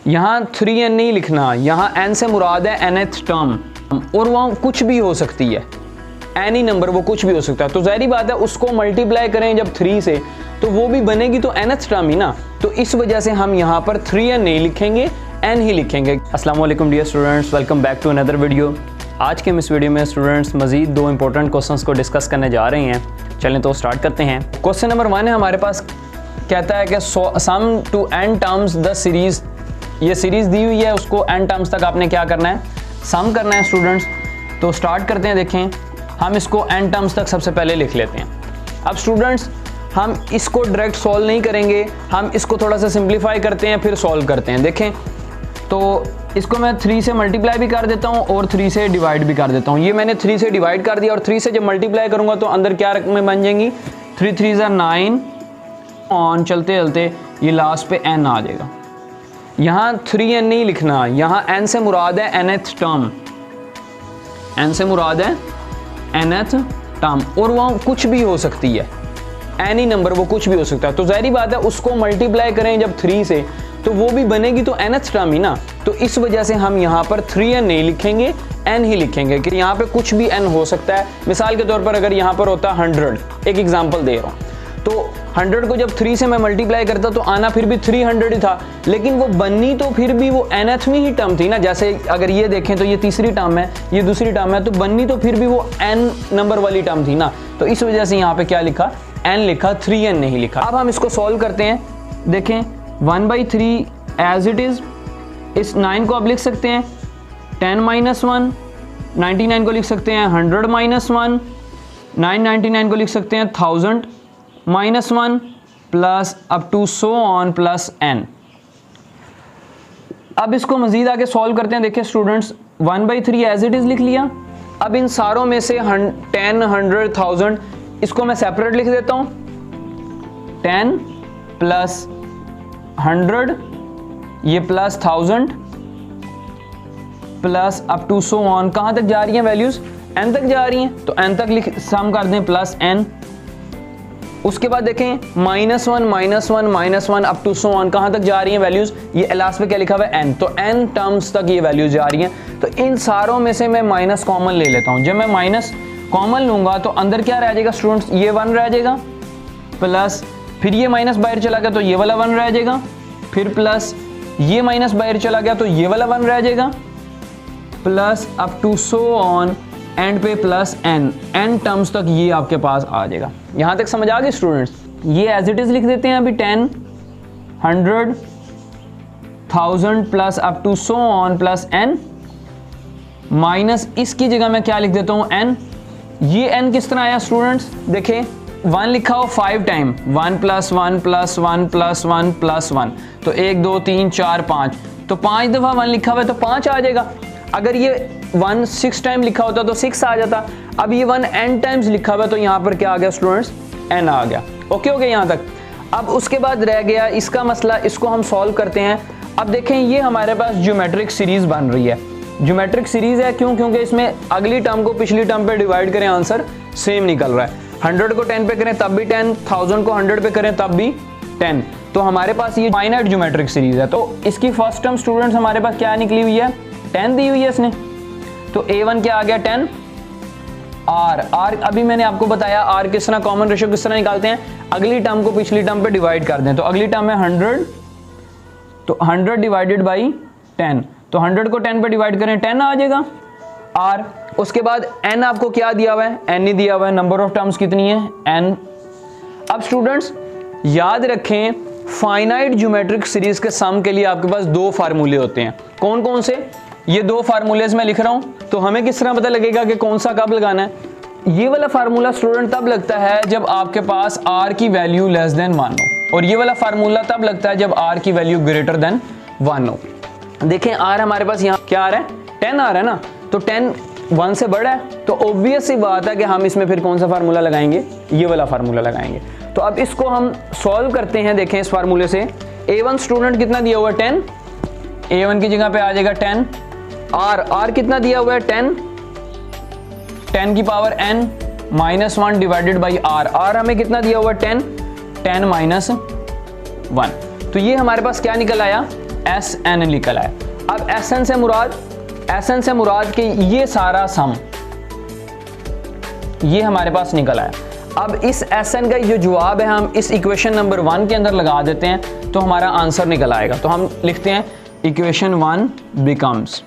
यहाँ 3n नहीं लिखना, यहाँ n से मुराद है nth टर्म, और वहाँ कुछ भी हो सकती है, एनी नंबर वो कुछ भी हो सकता है। तो ज़ाहिर बात है उसको मल्टीप्लाई करें जब 3 से तो वो भी बनेगी तो nth टर्म ही ना। तो इस वजह से हम यहाँ पर 3n नहीं लिखेंगे, n ही लिखेंगे। अस्सलाम वालेकुम dear students, welcome back to another video. आज के इस वीडियो में स्टूडेंट्स मजीद 2 इंपॉर्टेंट क्वेश्चंस को डिस्कस करने जा रहे हैं। चलें तो स्टार्ट करते हैं। क्वेश्चन नंबर 1 है हमारे पास, कहता है कि sum to n terms the series. ये सीरीज़ दी हुई है, उसको n टर्म्स तक आपने क्या करना है, सम करना है स्टूडेंट्स। तो स्टार्ट करते हैं। देखें, हम इसको n टर्म्स तक सबसे पहले लिख लेते हैं। अब स्टूडेंट्स हम इसको डायरेक्ट सॉल्व नहीं करेंगे, हम इसको थोड़ा सा सिंप्लीफाई करते हैं फिर सॉल्व करते हैं। देखें तो इसको मैं 3 से मल्टीप्लाई भी कर देता हूँ और 3 से डिवाइड भी कर देता हूँ। ये मैंने 3 से डिवाइड कर दिया और 3 से जब मल्टीप्लाई करूँगा तो अंदर क्या रकमें बन जाएंगी, 3 3 9 ऑन चलते चलते ये लास्ट पे n आ जाएगा। यहाँ 3n नहीं लिखना, यहाँ n से मुराद है nth टर्म, n से मुराद है nth टर्म, और वहाँ कुछ भी हो सकती है, एनी नंबर वो कुछ भी हो सकता है। तो ज़ाहिर बात है उसको मल्टीप्लाई करें जब 3 से तो वो भी बनेगी तो nth टर्म ही ना। तो इस वजह से हम यहाँ पर 3n नहीं लिखेंगे, n ही लिखेंगे कि यहाँ पे कुछ भी n हो सकता है। मिसाल के तौर पर अगर यहाँ पर होता 100, एक एग्जांपल दे रहा हूँ, तो 100 को जब 3 से मैं मल्टीप्लाई करता तो आना फिर भी 300 ही था, लेकिन वो बननी तो फिर भी वो nth में ही टर्म थी ना। जैसे अगर ये देखें तो ये तीसरी टर्म है, ये दूसरी टर्म है, तो बननी तो फिर भी वो n नंबर वाली टर्म थी ना। तो इस वजह से यहाँ पे क्या लिखा, n लिखा, 3n नहीं लिखा। अब हम इसको सॉल्व करते हैं। देखें 1/3 एज इट इज़, इस 9 को आप लिख सकते हैं 10 - 1, 99 को लिख सकते हैं 100 - 1, 999 को लिख सकते हैं 1000 -1 plus up to so on plus n। अब इसको मजीद आगे सॉल्व करते हैं। देखिए स्टूडेंट्स 1/3 एज इट इज़ लिख लिया। अब इन सारों में से 10, 100, 1000 इसको मैं सेपरेट लिख देता हूँ। 10 प्लस 100 ये plus 1000 plus up to so on, कहाँ तक जा रही हैं वैल्यूज़, n तक जा रही हैं, तो n तक लिख सम कर दें प्लस n। उसके बाद देखें -1 -1 अप टू सो ऑन, कहाँ तक जा रही हैं वैल्यूज़, ये लास्ट पे क्या लिखा हुआ है n, तो n टर्म्स तक ये वैल्यूज जा रही हैं। तो इन सारों में से मैं माइनस कॉमन ले लेता हूँ। जब मैं माइनस कॉमन लूँगा तो अंदर क्या रह जाएगा स्टूडेंट्स, ये 1 रह जाएगा, प्लस फिर ये माइनस बाहर चला गया तो ये वाला 1 रह जाएगा, फिर प्लस ये माइनस बाहर चला गया तो ये वाला 1 रह जाएगा, plus up to so on, end पे प्लस n टर्म्स तक ये आपके पास आ जाएगा। यहाँ तक समझ आ गई स्टूडेंट्स। ये एज इट इज़ लिख देते हैं अभी 10, 100, 1000 plus up to so on plus n, minus इसकी जगह मैं क्या लिख देता हूँ n। ये n किस तरह आया स्टूडेंट्स, देखें 1 लिखा हो 5 टाइम, 1 + 1 + 1 + 1 + 1, तो 1 2 3 4 5, तो 5 दफ़ा 1 लिखा हुआ है तो 5 आ जाएगा। अगर ये 1 6 टाइम लिखा होता तो 6 आ जाता। अब ये 1 n टाइम्स लिखा हुआ है तो यहाँ पर क्या आ गया स्टूडेंट्स, n आ गया। ओके हो गया यहाँ तक। अब उसके बाद रह गया इसका मसला, इसको हम सॉल्व करते हैं। अब देखें ये हमारे पास ज्योमेट्रिक सीरीज़ बन रही है। ज्योमेट्रिक सीरीज़ है क्यों, क्योंकि इसमें अगली टर्म को पिछली टर्म पे डिवाइड करें आंसर सेम निकल रहा है। 100 को 10 पे करें तब भी 10, 1000 को 100 पे करें तब भी 10। तो हमारे पास ये फाइनाइट ज्योमेट्रिक सीरीज़ है। तो इसकी फर्स्ट टर्म स्टूडेंट्स हमारे पास क्या निकली हुई है, 10 दी हुई है इसने, तो a1 क्या आ गया 10। r अभी मैंने आपको बताया r किस तरह कॉमन रेशियो किस तरह निकालते हैं, अगली टर्म को पिछली टर्म पे डिवाइड कर दें। तो अगली टर्म है 100, तो 100 डिवाइडेड बाई 10, तो 100 को 10 पे डिवाइड करें 10 आ जाएगा r। उसके बाद n आपको क्या दिया हुआ है, n ही दिया हुआ है। नंबर ऑफ टर्म्स कितनी है, n। अब स्टूडेंट्स याद रखें फाइनाइट ज्योमेट्रिक सीरीज के सम के लिए आपके पास 2 फार्मूले होते हैं। कौन कौन से, ये 2 फार्मूलेज मैं लिख रहा हूँ, तो हमें किस तरह पता लगेगा कि कौन सा कब लगाना है। ये वाला फार्मूला स्टूडेंट तब लगता है जब आपके पास r की वैल्यू लेस देन 1 हो, और ये वाला फार्मूला तब लगता है जब r की वैल्यू ग्रेटर देन 1 हो। देखें r हमारे पास यहाँ क्या आ रहा है, 10 आ रहा है ना, तो 10 1 से बड़ा है, तो ऑब्वियस सी बात है कि हम इसमें फिर कौन सा फार्मूला लगाएंगे, ये वाला फार्मूला लगाएंगे। तो अब इसको हम सॉल्व करते हैं। देखें इस फार्मूले से a1 स्टूडेंट कितना दिया हुआ है 10, a1 की जगह पे आ जाएगा 10। r कितना दिया हुआ है 10, 10 की power n -1 divided by r हमें कितना दिया हुआ है 10 -1। तो ये हमारे पास क्या निकल आया, एस एन निकल आया। अब एस एन से मुराद के ये सारा सम ये हमारे पास निकल आया। अब इस एस एन का जो जवाब है हम इस इक्वेशन नंबर 1 के अंदर लगा देते हैं तो हमारा आंसर निकल आएगा। तो हम लिखते हैं इक्वेशन 1 बिकम्स,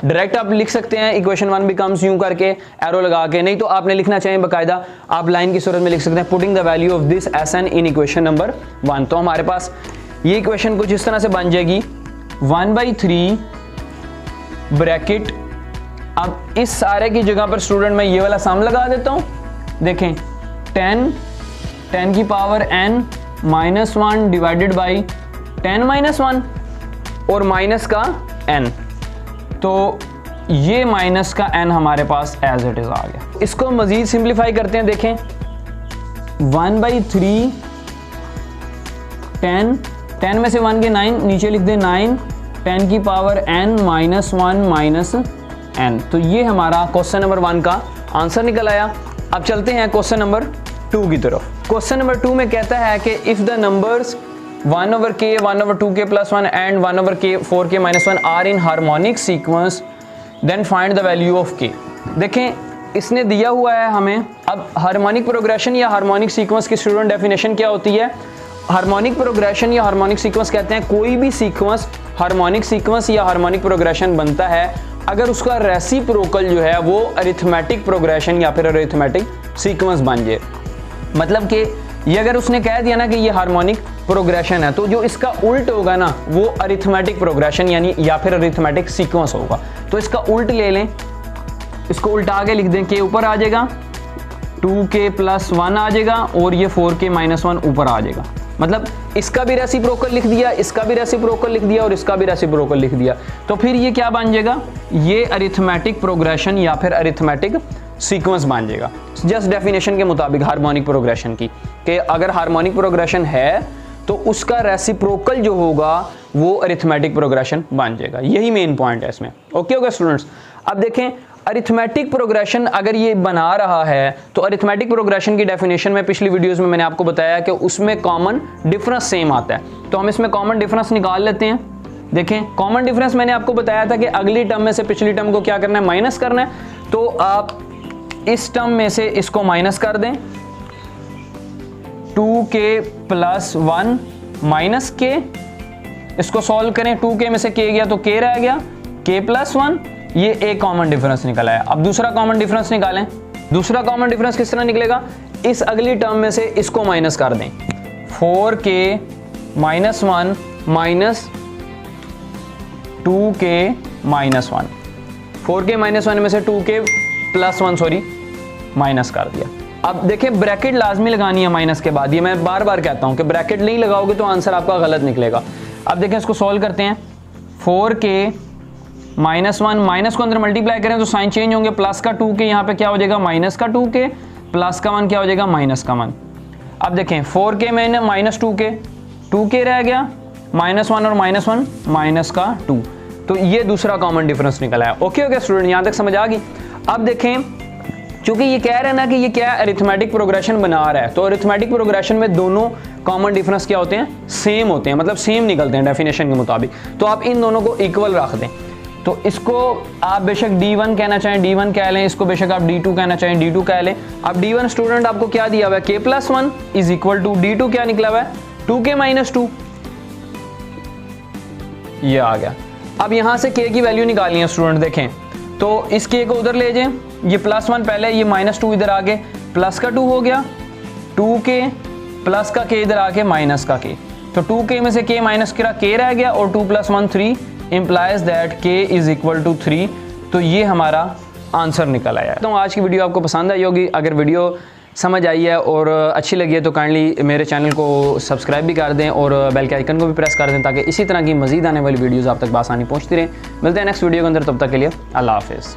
डायरेक्ट आप लिख सकते हैं इक्वेशन 1 बिकम्स यूं करके एरो लगा के, नहीं तो आपने लिखना चाहिए बाकायदा आप लाइन की सूरत में लिख सकते हैं putting the value of this S N in equation number 1। तो हमारे पास ये इक्वेशन कुछ इस तरह से बन जाएगी 1/3 ब्रैकेट। अब इस सारे की जगह पर स्टूडेंट मैं ये वाला सम लगा देता हूं। देखें 10 की पावर n -1 डिवाइडेड बाई 10 - 1 और माइनस का n, तो ये माइनस का n हमारे पास एज इट इज आ गया। इसको मजीद सिंप्लीफाई करते हैं। देखें 1/3 10 में से 1 के 9 नीचे लिख दें 9 10 की पावर n -1 n। तो ये हमारा क्वेश्चन नंबर 1 का आंसर निकल आया। अब चलते हैं क्वेश्चन नंबर 2 की तरफ। क्वेश्चन नंबर 2 में कहता है कि if the numbers 1/k 1/2k + 1 and 1/k 4k - 1 are in harmonic sequence then find the value of k। देखें इसने दिया हुआ है हमें। अब हार्मोनिक प्रोग्रेशन या हार्मोनिक सीक्वेंस की स्टूडेंट डेफिनेशन क्या होती है? हार्मोनिक प्रोग्रेशन या हार्मोनिक सीक्वेंस कहते हैं कोई भी सीक्वेंस हार्मोनिक सीक्वेंस या हार्मोनिक प्रोग्रेशन बनता है अगर उसका रेसिप्रोकल जो है वो अरिथमेटिक प्रोग्रेशन या फिर अरिथमेटिक सीक्वेंस बन जाए। मतलब कि ये अगर उसने कह दिया ना कि ये हार्मोनिक प्रोग्रेशन है तो जो इसका उल्ट होगा ना वो अरिथमेटिक प्रोग्रेशन यानी या फिर अरिथमेटिक सीक्वेंस होगा। तो इसका उल्ट ले लें, इसको उल्टा के लिख दें, के ऊपर आ जाएगा 2k + 1 आ जाएगा और ये 4k - 1 ऊपर आ जाएगा। मतलब इसका भी रेसिप्रोकल लिख दिया, इसका भी रेसिप्रोकल लिख दिया और इसका भी रेसिप्रोकल लिख दिया। तो फिर ये क्या बन जाएगा? ये अरिथमेटिक प्रोग्रेशन या फिर अरिथमेटिक सीक्वेंस बन जाएगा जस्ट डेफिनेशन के मुताबिक हार्मोनिक प्रोग्रेशन की, कि अगर हार्मोनिक प्रोग्रेशन है तो उसका रेसिप्रोकल जो होगा वो अरिथमेटिक प्रोग्रेशन बन जाएगा। यही मेन पॉइंट है इसमें। ओके होगा स्टूडेंट्स। अब देखें अरिथमेटिक प्रोग्रेशन अगर ये बना रहा है तो अरिथमेटिक प्रोग्रेशन की डेफिनेशन में पिछली वीडियोस में मैंने आपको बताया कि उसमें कॉमन डिफरेंस सेम आता है। तो हम इसमें कॉमन डिफरेंस निकाल लेते हैं। देखें कॉमन डिफरेंस मैंने आपको बताया था कि अगली टर्म में से पिछली टर्म को क्या करना है? माइनस करना है। तो आप इस टर्म में से इसको माइनस कर दें 2k + 1 माइनस k, इसको सॉल्व करें 2k में से k गया तो k रह गया, k + 1, ये एक कॉमन डिफरेंस निकल आया। अब दूसरा कॉमन डिफरेंस निकालें। दूसरा कॉमन डिफरेंस किस तरह निकलेगा? इस अगली टर्म में से इसको माइनस कर दें 4k - 1 माइनस 2k - 1, 4k - 1 में से 2k + 1 सॉरी माइनस कर दिया। अब देखिए ब्रैकेट लाजमी लगानी है माइनस के बाद, ये मैं बार बार कहता हूं कि ब्रैकेट नहीं लगाओगे तो आंसर आपका गलत निकलेगा। अब देखें इसको सॉल्व करते हैं 4k - 1 माइनस को अंदर मल्टीप्लाई करें तो साइन चेंज होंगे, प्लस का 2k यहाँ पे क्या हो जाएगा माइनस का 2k, प्लस का 1 क्या हो जाएगा माइनस का 1। अब देखें 4k में माइनस 2k रह गया, -1 और -1 माइनस का 2, तो ये दूसरा कॉमन डिफरेंस निकला है। ओके ओके स्टूडेंट, यहाँ तक समझ आ गई। अब देखें चूंकि ये कह रहे हैं ना कि ये क्या अरिथमेटिक प्रोग्रेशन बना रहा है, तो अरिथमेटिक प्रोग्रेशन में दोनों कॉमन डिफरेंस क्या होते हैं? सेम होते हैं, मतलब सेम निकलते हैं डेफिनेशन के मुताबिक। तो आप इन दोनों को इक्वल रख दें। तो इसको आप बेशक D1 कहना चाहें D1 कह लें, इसको बेशक आप D2 कहना चाहें D2 कह लें। अब D1 स्टूडेंट आपको क्या दिया हुआ है? k + 1 is equal to D2 क्या निकला हुआ है? 2k - 2, ये आ गया। अब यहां से k की वैल्यू निकालनी है स्टूडेंट। देखें तो इस k को उधर ले जाएं, ये +1 पहले, ये -2 इधर आके प्लस का 2 हो गया, 2k प्लस का k इधर आके माइनस का k, तो 2k में से k माइनस करा k रह गया और 2 + 1 3 implies that k is equal to 3। तो ये हमारा आंसर निकल आया है। तो आज की वीडियो आपको पसंद आई होगी। अगर वीडियो समझ आई है और अच्छी लगी है तो काइंडली मेरे चैनल को सब्सक्राइब भी कर दें और बेल के आइकन को भी प्रेस कर दें ताकि इसी तरह की मजीद आने वाली वीडियोस आप तक बआसानी पहुंचती रहें। मिलते हैं नेक्स्ट वीडियो के अंदर, तब तक के लिए अल्लाह हाफिज़।